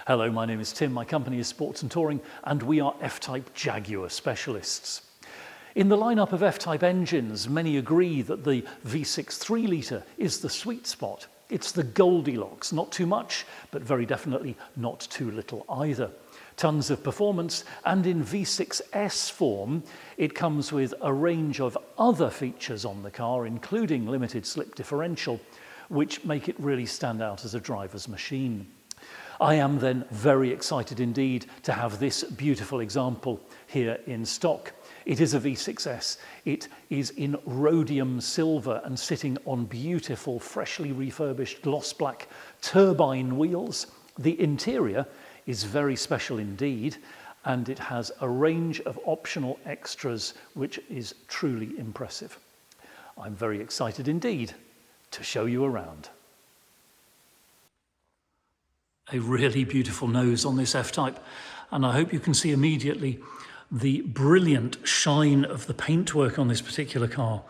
Hello, my name is Tim, my company is Sports and Touring, and we are F-Type Jaguar specialists. In the lineup of F-Type engines, many agree that the V6 3-litre is the sweet spot. It's the Goldilocks, not too much, but very definitely not too little either. Tons of performance, and in V6S form, it comes with a range of other features on the car, including limited slip differential, which make it really stand out as a driver's machine. I am then very excited indeed to have this beautiful example here in stock. It is a V6S. It is in Rhodium Silver and sitting on beautiful, freshly refurbished gloss black turbine wheels. The interior is very special indeed, and it has a range of optional extras which is truly impressive. I'm very excited indeed to show you around. A really beautiful nose on this F-Type, and I hope you can see immediately the brilliant shine of the paintwork on this particular car.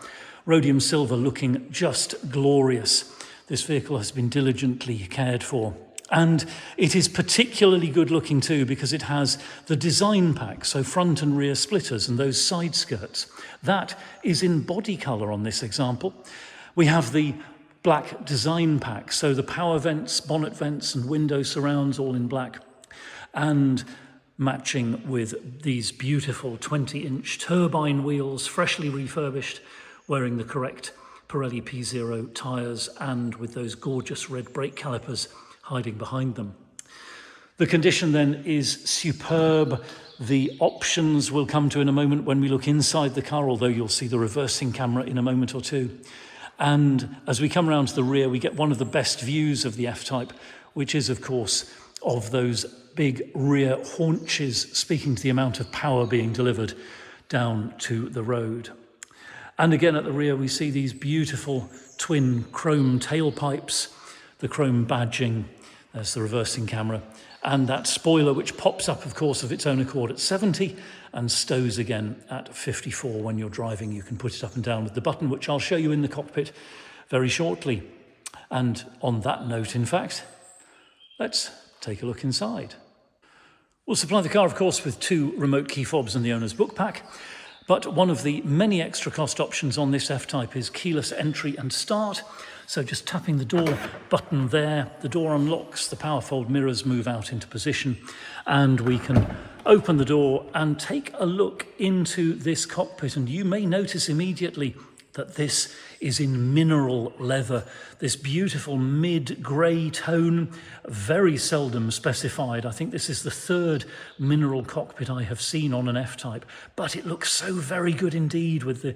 Rhodium Silver looking just glorious. This vehicle has been diligently cared for. And it is particularly good looking too because it has the design pack, so front and rear splitters and those side skirts. That is in body colour on this example. We have the black design pack, so the power vents, bonnet vents and window surrounds all in black, and matching with these beautiful 20-inch turbine wheels, freshly refurbished, wearing the correct Pirelli P0 tyres and with those gorgeous red brake calipers hiding behind them. The condition then is superb. The options we'll come to in a moment when we look inside the car, although you'll see the reversing camera in a moment or two. And as we come around to the rear, we get one of the best views of the F-Type, which is, of course, of those big rear haunches, speaking to the amount of power being delivered down to the road. And again at the rear, we see these beautiful twin chrome tailpipes, the chrome badging, there's the reversing camera, and that spoiler which pops up, of course, of its own accord at 70 and stows again at 54 when you're driving. You can put it up and down with the button, which I'll show you in the cockpit very shortly. And on that note, in fact, let's take a look inside. We'll supply the car, of course, with 2 remote key fobs and the owner's book pack. But one of the many extra cost options on this F-Type is keyless entry and start. So just tapping the door button there, the door unlocks, the power fold mirrors move out into position, and we can open the door and take a look into this cockpit. And you may notice immediately that this is in mineral leather, this beautiful mid-grey tone, very seldom specified. I think this is the 3rd mineral cockpit I have seen on an F-Type, but it looks so very good indeed with the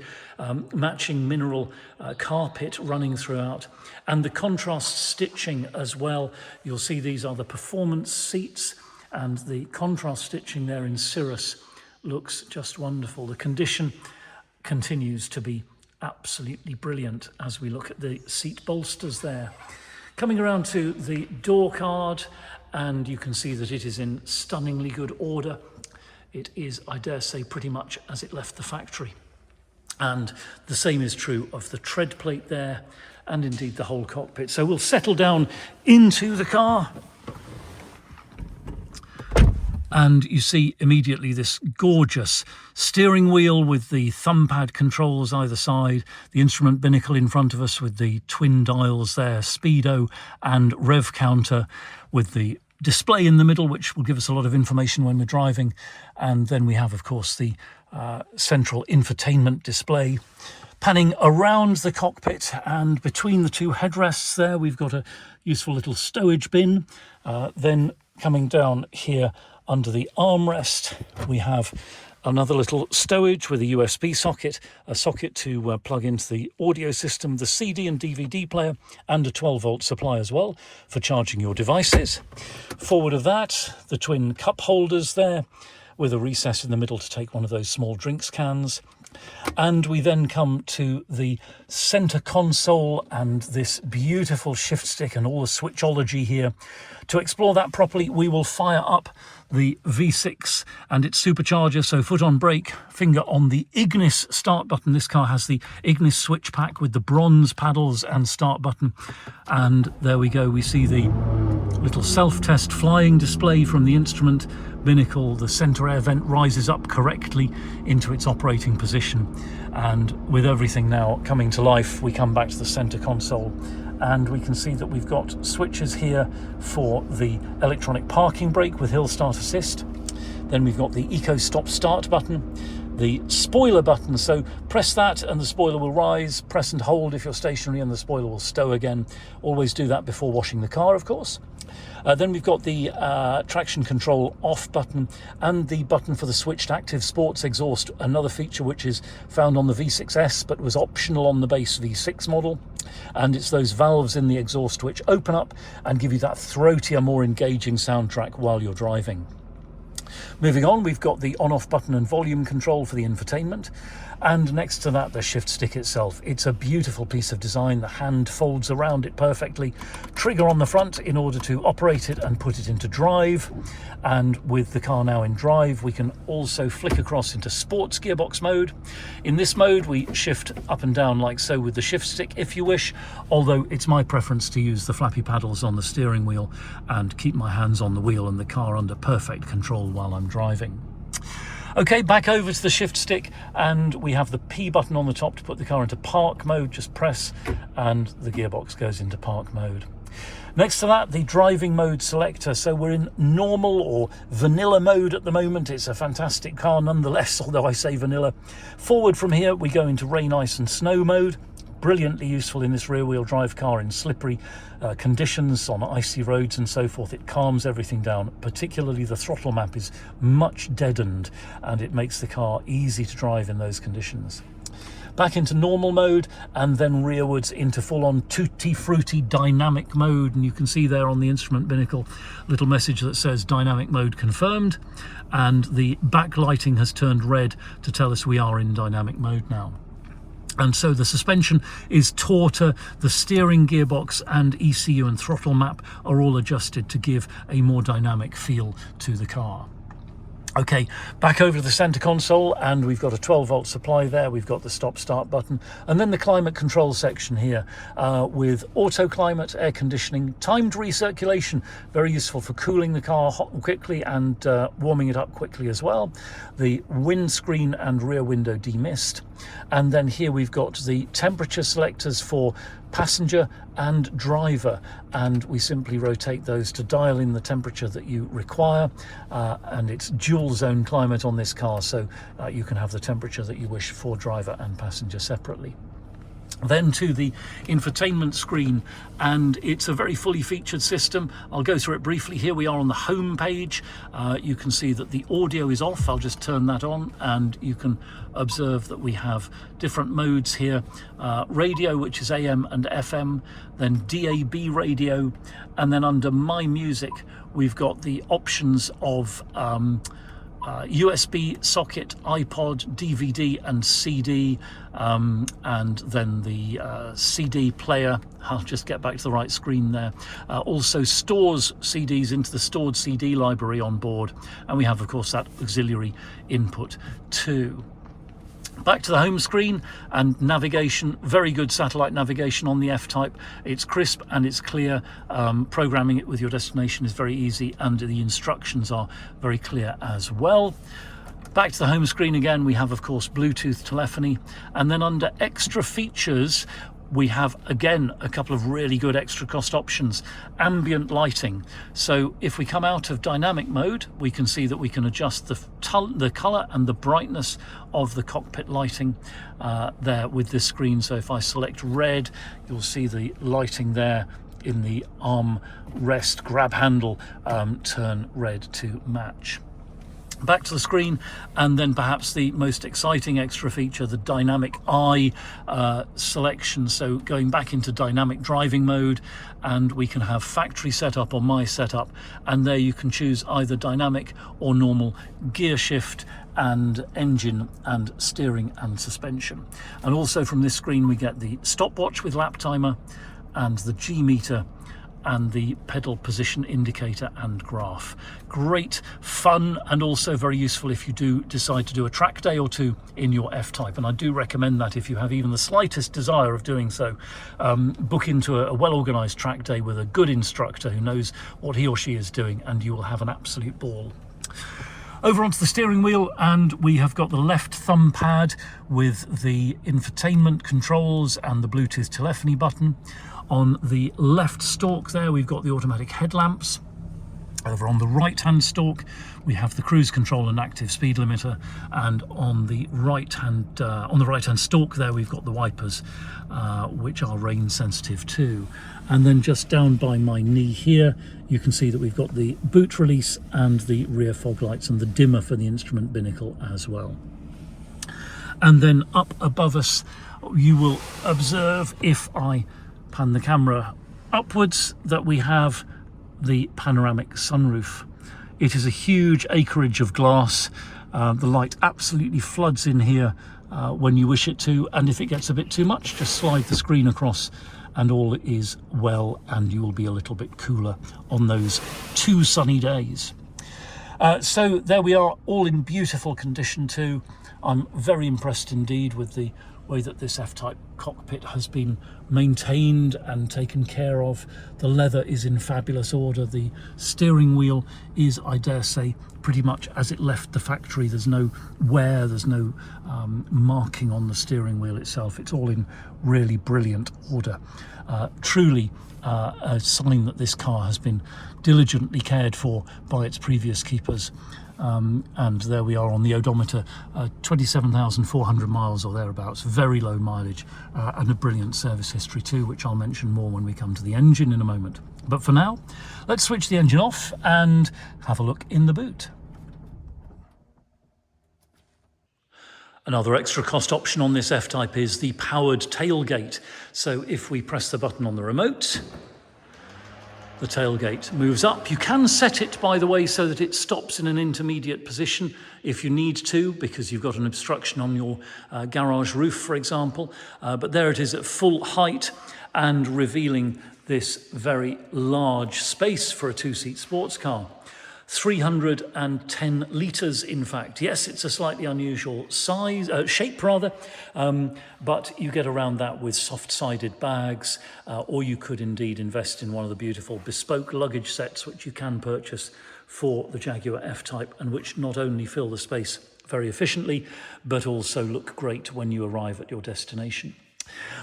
matching mineral carpet running throughout, and the contrast stitching as well. You'll see these are the performance seats, and the contrast stitching there in Cirrus looks just wonderful. The condition continues to be absolutely brilliant as we look at the seat bolsters there. Coming around to the door card, and you can see that it is in stunningly good order. It is, I dare say, pretty much as it left the factory. And the same is true of the tread plate there, and indeed the whole cockpit. So we'll settle down into the car. And you see immediately this gorgeous steering wheel with the thumb pad controls either side, the instrument binnacle in front of us with the twin dials there, speedo and rev counter with the display in the middle, which will give us a lot of information when we're driving. And then we have, of course, the central infotainment display. Panning around the cockpit and between the 2 headrests there, we've got a useful little stowage bin. Then coming down here, under the armrest, we have another little stowage with a USB socket, a socket to plug into the audio system, the CD and DVD player, and a 12-volt supply as well for charging your devices. Forward of that, the twin cup holders there, with a recess in the middle to take one of those small drinks cans. And we then come to the center console and this beautiful shift stick and all the switchology here. To explore that properly, we will fire up the V6 and its supercharger, so foot on brake, finger on the Ignis start button. This car has the Ignis switch pack with the bronze paddles and start button, and there we go. We see the little self-test flying display from the instrument binnacle. The centre air vent rises up correctly into its operating position, and with everything now coming to life, we come back to the centre console and we can see that we've got switches here for the electronic parking brake with hill start assist. Then we've got the eco stop start button, the spoiler button, so press that and the spoiler will rise, press and hold if you're stationary and the spoiler will stow again. Always do that before washing the car, of course. Then we've got the traction control off button and the button for the switched active sports exhaust, another feature which is found on the V6S but was optional on the base V6 model. And it's those valves in the exhaust which open up and give you that throatier, more engaging soundtrack while you're driving. Moving on, we've got the on-off button and volume control for the infotainment, and next to that the shift stick itself. It's a beautiful piece of design. The hand folds around it perfectly, trigger on the front in order to operate it and put it into drive, and with the car now in drive we can also flick across into sports gearbox mode. In this mode we shift up and down like so with the shift stick if you wish, although it's my preference to use the flappy paddles on the steering wheel and keep my hands on the wheel and the car under perfect control while I'm driving. Okay, back over to the shift stick, and we have the P button on the top to put the car into park mode. Just press and the gearbox goes into park mode. Next to that, the driving mode selector. So we're in normal or vanilla mode at the moment. It's a fantastic car nonetheless, although I say vanilla. Forward from here, we go into rain, ice and snow mode. Brilliantly useful in this rear-wheel drive car in slippery conditions on icy roads and so forth. It calms everything down, particularly the throttle map is much deadened and it makes the car easy to drive in those conditions. Back into normal mode and then rearwards into full-on tutti frutti dynamic mode, and you can see there on the instrument binnacle a little message that says dynamic mode confirmed, and the backlighting has turned red to tell us we are in dynamic mode now. And so the suspension is tauter, the steering, gearbox and ECU and throttle map are all adjusted to give a more dynamic feel to the car. Okay, back over to the center console, and we've got a 12-volt supply there. We've got the stop start button, and then the climate control section here with auto climate, air conditioning, timed recirculation, very useful for cooling the car hot and quickly and warming it up quickly as well. The windscreen and rear window demist, and then here we've got the temperature selectors for passenger and driver, and we simply rotate those to dial in the temperature that you require, and it's dual zone climate on this car, so you can have the temperature that you wish for driver and passenger separately. Then to the infotainment screen, and it's a very fully featured system. I'll go through it briefly. Here we are on the home page. You can see that the audio is off. I'll just turn that on and you can observe that we have different modes here. Radio, which is AM and FM, then DAB radio, and then under My Music we've got the options of USB socket, iPod, DVD and CD, and then the CD player. I'll just get back to the right screen there. Also stores CDs into the stored CD library on board, and we have of course that auxiliary input too. Back to the home screen and navigation. Very good satellite navigation on the F-Type. It's crisp and it's clear. Programming it with your destination is very easy, and the instructions are very clear as well. Back to the home screen again, we have of course Bluetooth telephony, and then under extra features we have again a couple of really good extra cost options. Ambient lighting. So if we come out of dynamic mode, we can see that we can adjust the color and the brightness of the cockpit lighting there with this screen. So if I select red, you'll see the lighting there in the arm rest grab handle turn red to match. Back to the screen, and then perhaps the most exciting extra feature, the dynamic eye selection. So going back into dynamic driving mode, and we can have factory setup or my setup, and there you can choose either dynamic or normal gear shift and engine and steering and suspension. And also from this screen we get the stopwatch with lap timer and the G meter and the pedal position indicator and graph. Great fun, and also very useful if you do decide to do a track day or two in your F-Type, and I do recommend that if you have even the slightest desire of doing so. Book into a well-organised track day with a good instructor who knows what he or she is doing, and you will have an absolute ball. Over onto the steering wheel, and we have got the left thumb pad with the infotainment controls and the Bluetooth telephony button. On the left stalk there, we've got the automatic headlamps. Over on the right hand stalk, we have the cruise control and active speed limiter, and on the right hand stalk there, we've got the wipers, which are rain sensitive too. And then just down by my knee here, you can see that we've got the boot release and the rear fog lights and the dimmer for the instrument binnacle as well. And then up above us, you will observe, if I pan the camera upwards, that we have the panoramic sunroof. It is a huge acreage of glass. The light absolutely floods in here when you wish it to, and if it gets a bit too much, just slide the screen across and all is well, and you will be a little bit cooler on those 2 sunny days. So there we are, all in beautiful condition too. I'm very impressed indeed with the way that this F-Type cockpit has been maintained and taken care of. The leather is in fabulous order. The steering wheel is, I dare say, pretty much as it left the factory. There's no wear, there's no marking on the steering wheel itself. It's all in really brilliant order. Truly a sign that this car has been diligently cared for by its previous keepers. And there we are on the odometer, 27,400 miles or thereabouts, very low mileage, and a brilliant service history too, which I'll mention more when we come to the engine in a moment. But for now, let's switch the engine off and have a look in the boot. Another extra cost option on this F-Type is the powered tailgate. So if we press the button on the remote, the tailgate moves up. You can set it, by the way, so that it stops in an intermediate position if you need to, because you've got an obstruction on your garage roof, for example. But there it is at full height and revealing this very large space for a 2-seat sports car. 310 litres, in fact. Yes, it's a slightly unusual shape rather, but you get around that with soft-sided bags, or you could indeed invest in one of the beautiful bespoke luggage sets which you can purchase for the Jaguar F-Type, and which not only fill the space very efficiently, but also look great when you arrive at your destination.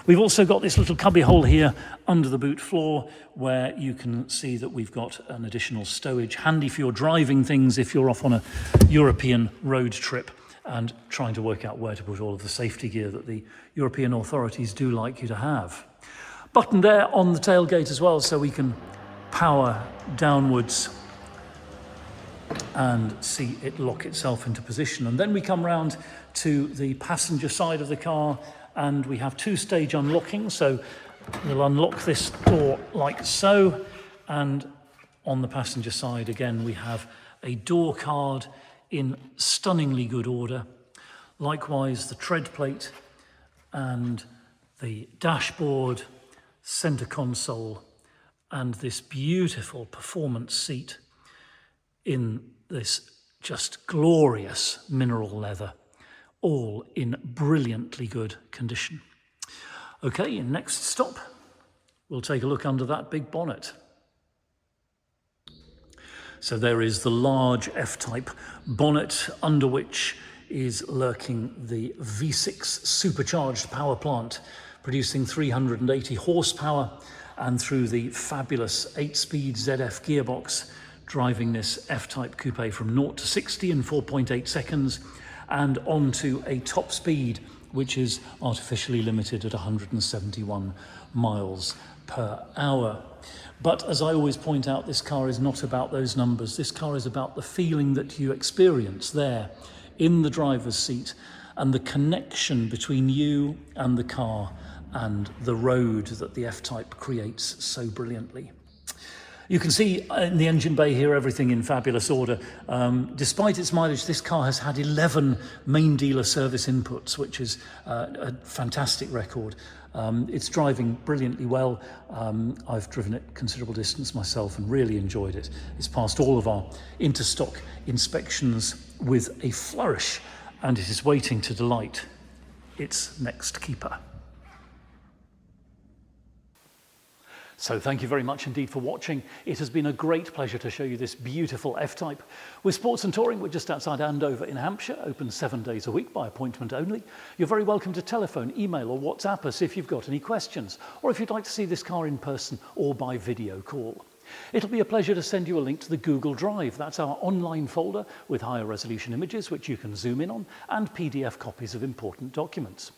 We've also got this little cubby hole here under the boot floor, where you can see that we've got an additional stowage, handy for your driving things if you're off on a European road trip and trying to work out where to put all of the safety gear that the European authorities do like you to have. Button there on the tailgate as well, so we can power downwards and see it lock itself into position. And then we come round to the passenger side of the car, and we have 2-stage unlocking. So we'll unlock this door like so, and on the passenger side again we have a door card in stunningly good order. Likewise the tread plate and the dashboard, center console, and this beautiful performance seat in this just glorious mineral leather, all in brilliantly good condition. Okay, next stop, we'll take a look under that big bonnet. So there is the large F-Type bonnet, under which is lurking the V6 supercharged power plant, producing 380 horsepower, and through the fabulous 8-speed ZF gearbox, driving this F-Type coupe from 0 to 60 in 4.8 seconds, and onto a top speed which is artificially limited at 171 miles per hour. But as I always point out, this car is not about those numbers. This car is about the feeling that you experience there in the driver's seat, and the connection between you and the car and the road that the F-Type creates so brilliantly. You can see in the engine bay here everything in fabulous order. Despite its mileage, this car has had 11 main dealer service inputs, which is a fantastic record. It's driving brilliantly well. I've driven it considerable distance myself and really enjoyed it. It's passed all of our interstock inspections with a flourish, and it is waiting to delight its next keeper. So thank you very much indeed for watching. It has been a great pleasure to show you this beautiful F-Type. With Sports and Touring, we're just outside Andover in Hampshire, open 7 days a week by appointment only. You're very welcome to telephone, email or WhatsApp us if you've got any questions, or if you'd like to see this car in person or by video call. It'll be a pleasure to send you a link to the Google Drive. That's our online folder with higher resolution images which you can zoom in on, and PDF copies of important documents.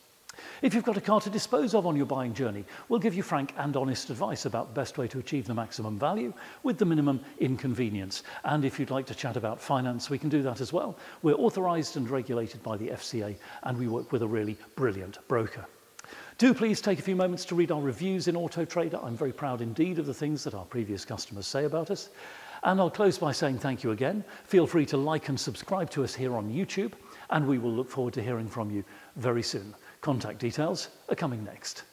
If you've got a car to dispose of on your buying journey, we'll give you frank and honest advice about the best way to achieve the maximum value with the minimum inconvenience. And if you'd like to chat about finance, we can do that as well. We're authorised and regulated by the FCA, and we work with a really brilliant broker. Do please take a few moments to read our reviews in Auto Trader. I'm very proud indeed of the things that our previous customers say about us. And I'll close by saying thank you again. Feel free to like and subscribe to us here on YouTube, and we will look forward to hearing from you very soon. Contact details are coming next.